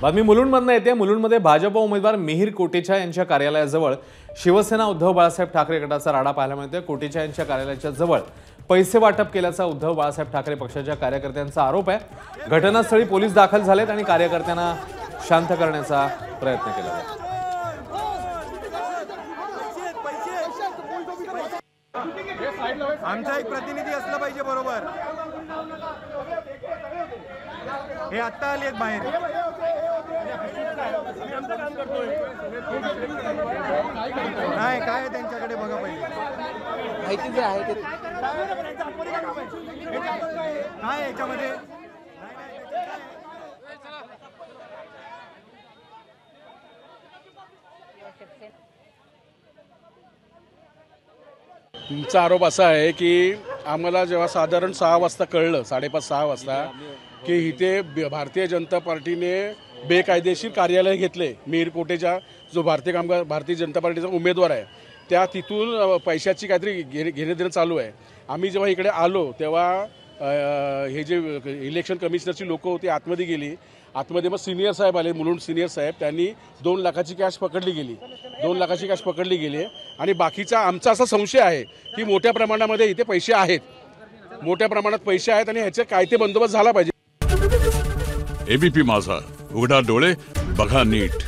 बातमी मुलुंडमधून येते। मुलुंडमध्ये भाजप उमेदवार मिहिर कोटेचा यांच्या कार्यालयाजवळ शिवसेना उद्धव बाळासाहेब ठाकरे गटाचा राडा पाहायला मिळतोय। कोटेचा यांच्या कार्यालयाच्या जवळ पैसे वाटप केल्याचा उद्धव बाळासाहेब ठाकरे पक्षाच्या कार्यकर्त्यांचा आरोप आहे। घटनास्थळी पोलीस दाखल झालेत आणि कार्यकर्त्यांना शांत करण्याचा प्रयत्न केला आहे। आमचा एक प्रतिनिधी असला पाहिजे बरोबर। हे आता आले बाहेर। नाही काय त्यांच्याकडे बघा पहिले माहिती जे आहे ते काय याच्यामध्ये तुमचा आरोप असा आहे की आम्हाला जेव्हा साधारण 6 वाजता कळलं, 5:30-6 वाजता की इथे भारतीय जनता पार्टीने बेकायदेशीर कार्यालय घेतले। मिहिर कोटेचा जो भारतीय जनता पार्टीचा उमेदवार आहे त्या तिथून पैशाची काहीतरी घेणं देणं चालू आहे। आम्ही जेव्हा इकडे आलो तेव्हा हे जे इलेक्शन कमिशनरची लोक होती आतमध्ये गेली। आतमध्ये मग सिनियर साहेब आले, मुलुंड सिनियर साहेब, त्यांनी 2 लाखाची कॅश पकडली गेली। 2 लाखाची कॅश पकडली गेली आणि बाकीचा आमचा असा संशय आहे की मोठ्या प्रमाणामध्ये इथे पैसे आहेत, मोठ्या प्रमाणात पैसे आहेत आणि ह्याचे कायदे बंदोबस्त झाला पाहिजे। एबीपी माझा, उघडा डोळे बघा नीट।